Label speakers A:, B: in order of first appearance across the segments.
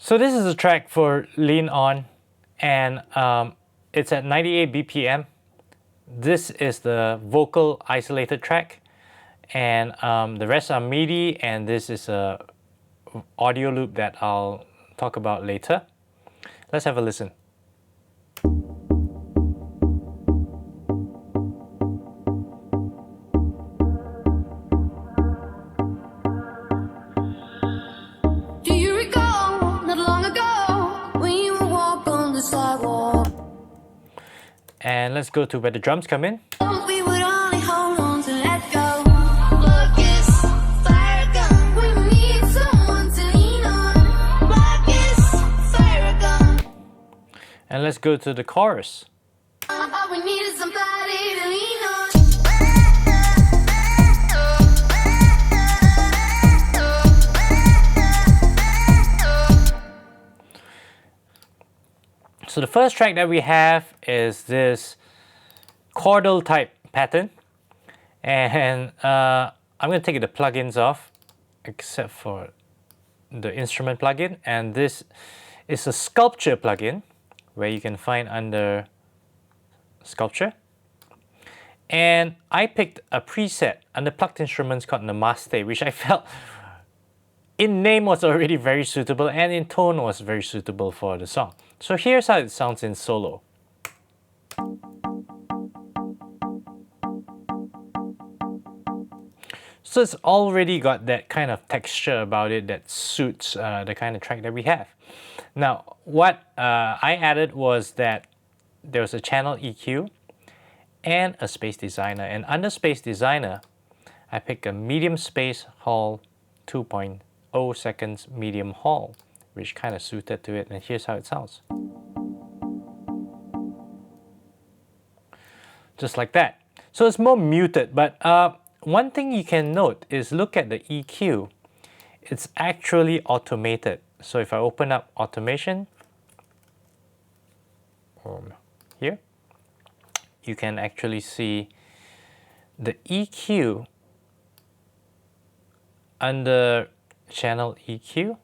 A: So this is a track for Lean On, and it's at 98 BPM. This is the vocal isolated track, and the rest are MIDI, and this is a audio loop that I'll talk about later. Let's have a listen. And let's go to where the drums come in. And let's go to the chorus. So the first track that we have is this chordal type pattern, and I'm going to take the plugins off except for the instrument plugin, and this is a sculpture plugin where you can find under sculpture, and I picked a preset under plugged instruments called Namaste, which I felt in name was already very suitable and in tone was very suitable for the song. So here's how it sounds in solo. So it's already got that kind of texture about it that suits the kind of track that we have. Now, what I added was that there was a channel EQ and a space designer. And under space designer, I picked a medium space hall 2.0 seconds medium hall, which kind of suited to it. And here's how it sounds. Just like that. So it's more muted, but one thing you can note is look at the EQ. It's actually automated. So if I open up automation here, you can actually see the EQ under channel EQ,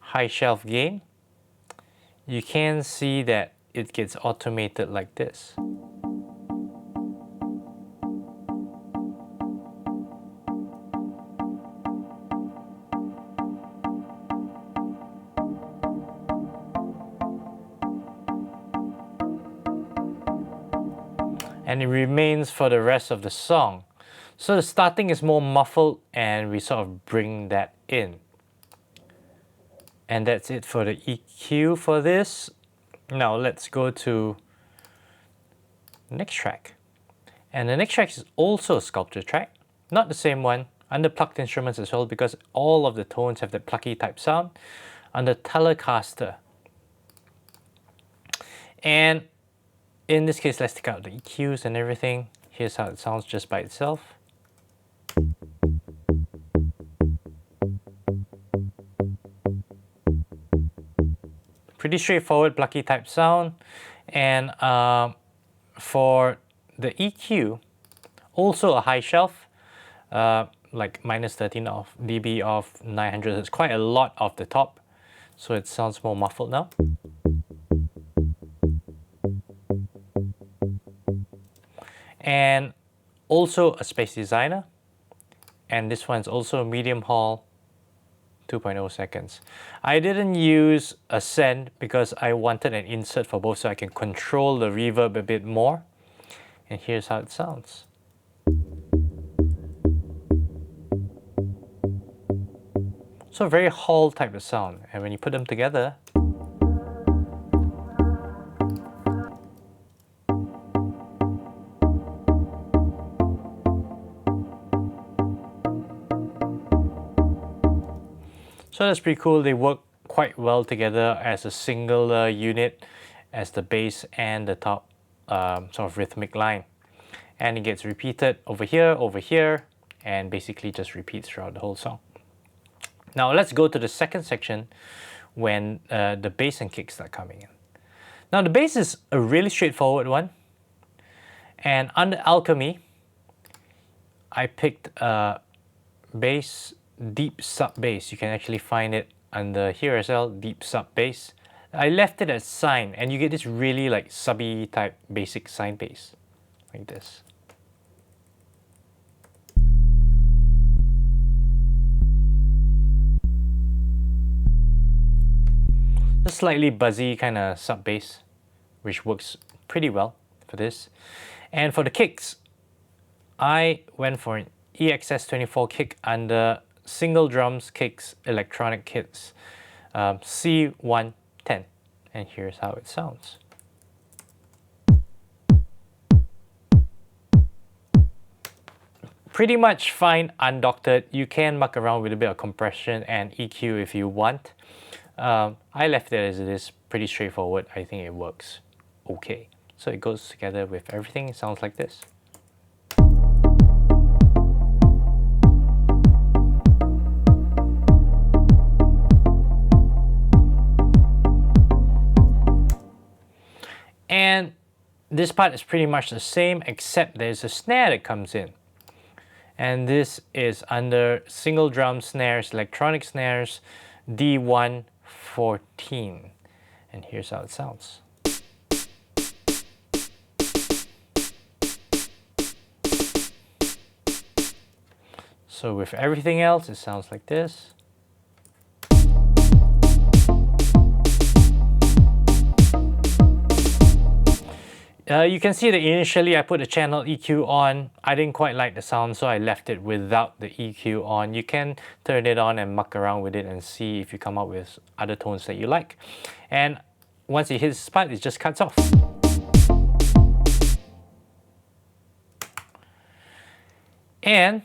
A: high shelf gain. You can see that it gets automated like this. And it remains for the rest of the song. So the starting is more muffled and we sort of bring that in. And that's it for the EQ for this. Now let's go to the next track. And the next track is also a sculpture track. Not the same one, under plucked instruments as well, because all of the tones have that plucky type sound, under Telecaster. And in this case, let's take out the EQs and everything. Here's how it sounds just by itself. Pretty straightforward, plucky type sound. And for the EQ, also a high shelf, like minus 13 of dB of 900. It's quite a lot off the top, so it sounds more muffled now. And also a space designer, and this one's also a medium hall 2.0 seconds. I didn't use a send because I wanted an insert for both so I can control the reverb a bit more. And here's how it sounds. So a very hall type of sound, and when you put them together, so that's pretty cool. They work quite well together as a single unit, as the bass and the top sort of rhythmic line. And it gets repeated over here, and basically just repeats throughout the whole song. Now let's go to the second section when the bass and kicks start coming in. Now the bass is a really straightforward one. And under Alchemy, I picked bass, deep sub bass. You can actually find it under here as well, deep sub bass. I left it as sine, and you get this really like subby type basic sine bass, like this. A slightly buzzy kind of sub bass, which works pretty well for this. And for the kicks, I went for an EXS24 kick under single drums kicks electronic kits, C110, and here's how it sounds. Pretty much fine undoctored. You can muck around with a bit of compression and EQ if you want. I left it as it is, pretty straightforward. I think it works okay. So it goes together with everything. It sounds like this. And this part is pretty much the same, except there's a snare that comes in. And this is under single drum snares, electronic snares, D114. And here's how it sounds. So with everything else, it sounds like this. You can see that initially I put the channel EQ on. I didn't quite like the sound, so I left it without the EQ on. You can turn it on and muck around with it and see if you come up with other tones that you like. And once it hits the spot, it just cuts off. And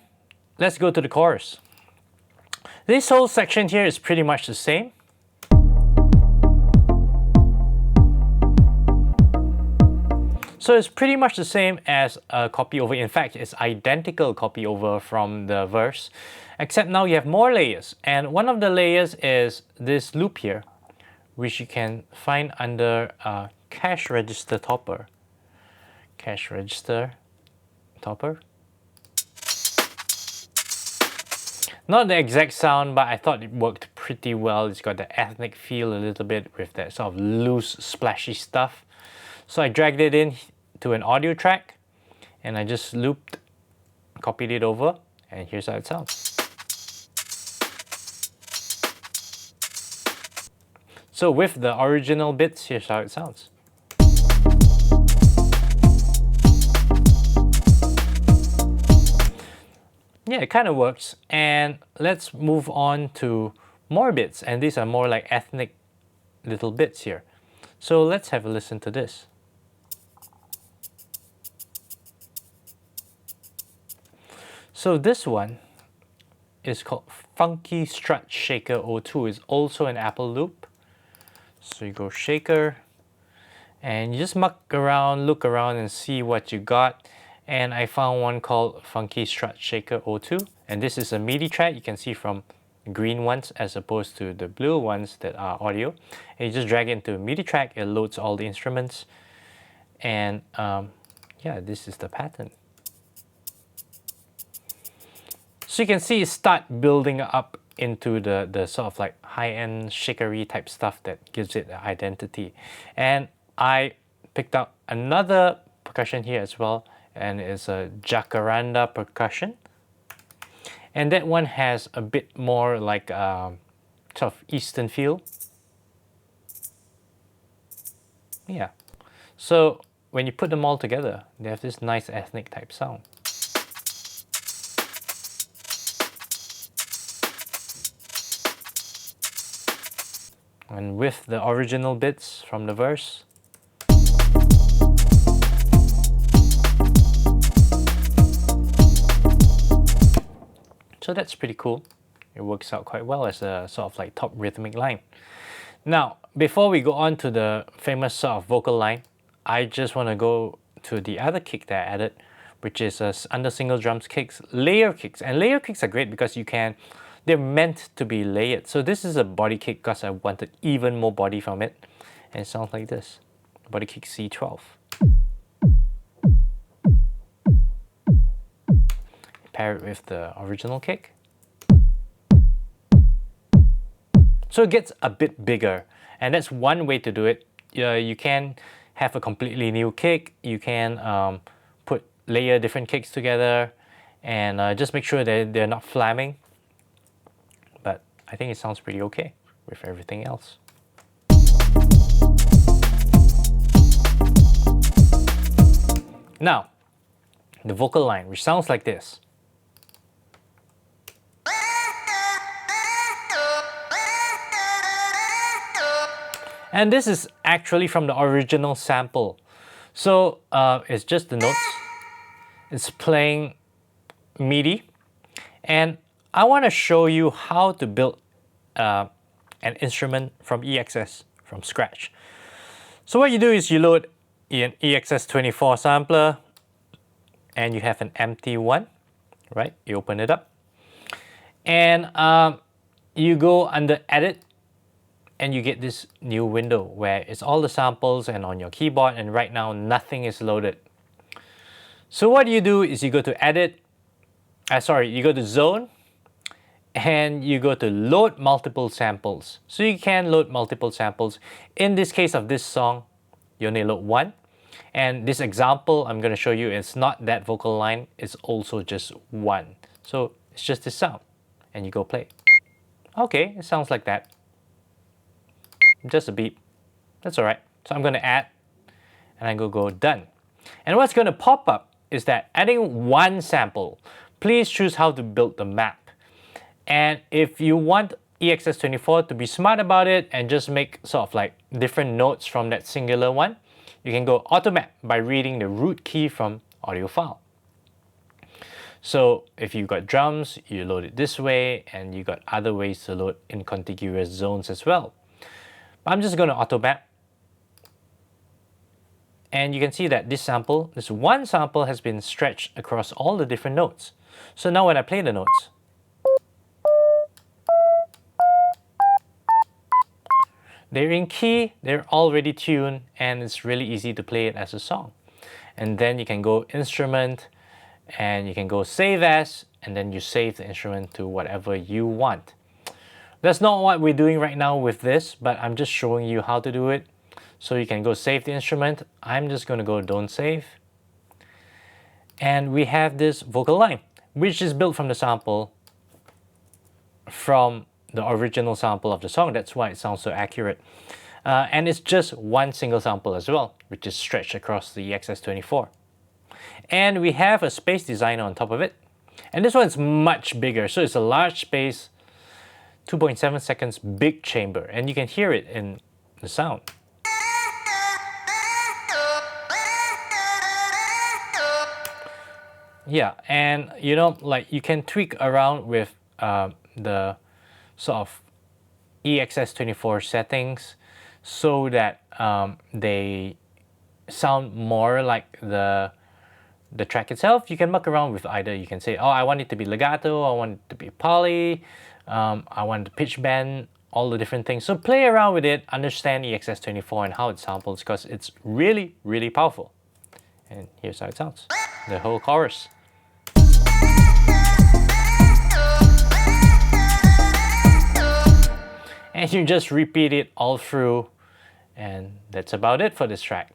A: let's go to the chorus. This whole section here is pretty much the same. So it's pretty much the same as a copy over. In fact, it's identical copy over from the verse, except now you have more layers. And one of the layers is this loop here, which you can find under cash register topper. Cash register topper. Not the exact sound, but I thought it worked pretty well. It's got the ethnic feel a little bit with that sort of loose, splashy stuff. So I dragged it in to an audio track and I just looped, copied it over, and here's how it sounds. So with the original bits, here's how it sounds. Yeah, it kind of works. And let's move on to more bits, and these are more like ethnic little bits here. So let's have a listen to this. So this one is called Funky Strut Shaker 02. It's also an Apple loop. So you go shaker and you just muck around, look around and see what you got. And I found one called Funky Strut Shaker 02. And this is a MIDI track. You can see from green ones as opposed to the blue ones that are audio. And you just drag it into a MIDI track. It loads all the instruments. And yeah, this is the pattern. So you can see it start building up into the sort of like high-end shakery type stuff that gives it the identity. And I picked up another percussion here as well, and it's a jacaranda percussion. And that one has a bit more like sort of Eastern feel. Yeah. So when you put them all together, they have this nice ethnic type sound. And with the original bits from the verse. So that's pretty cool. It works out quite well as a sort of like top rhythmic line. Now, before we go on to the famous sort of vocal line, I just want to go to the other kick that I added, which is under single drums kicks, layer kicks. And layer kicks are great because they're meant to be layered. So this is a body kick because I wanted even more body from it. And it sounds like this. Body kick C12. Pair it with the original kick. So it gets a bit bigger, and that's one way to do it. You can have a completely new kick. You can layer different kicks together, and just make sure that they're not flamming. But I think it sounds pretty okay with everything else. Now, the vocal line, which sounds like this. And this is actually from the original sample. So it's just the notes. It's playing MIDI. And I want to show you how to build an instrument from EXS, from scratch. So what you do is you load an EXS24 sampler, and you have an empty one, right? You open it up, and you go under Edit, and you get this new window where it's all the samples and on your keyboard, and right now nothing is loaded. So what you do is you go to Edit, you go to Zone, and you go to Load Multiple Samples. So you can load multiple samples. In this case of this song, you only load one. And this example I'm going to show you is not that vocal line, it's also just one. So it's just this sound, and you go play. Okay, it sounds like that. Just a beep. That's all right. So I'm going to add, and I'm going to go done. And what's going to pop up is that adding one sample, please choose how to build the map. And if you want EXS24 to be smart about it and just make sort of like different notes from that singular one, you can go auto map by reading the root key from audio file. So if you've got drums, you load it this way, and you got other ways to load in contiguous zones as well. But I'm just going to auto map. And you can see that this one sample has been stretched across all the different notes. So now when I play the notes, they're in key, they're already tuned, and it's really easy to play it as a song. And then you can go instrument, and you can go save as, and then you save the instrument to whatever you want. That's not what we're doing right now with this, but I'm just showing you how to do it. So you can go save the instrument. I'm just going to go don't save. And we have this vocal line, which is built from the sample from the original sample of the song. That's why it sounds so accurate. And it's just one single sample as well, which is stretched across the EXS24. And we have a space designer on top of it. And this one's much bigger. So it's a large space, 2.7 seconds, big chamber. And you can hear it in the sound. Yeah, and you know, like you can tweak around with the sort of EXS24 settings so that they sound more like the track itself. You can muck around with either. You can say, oh, I want it to be legato, I want it to be poly, I want the pitch bend, all the different things. So play around with it, understand EXS24 and how it samples, because it's really, really powerful. And here's how it sounds, the whole chorus. And you just repeat it all through, and that's about it for this track.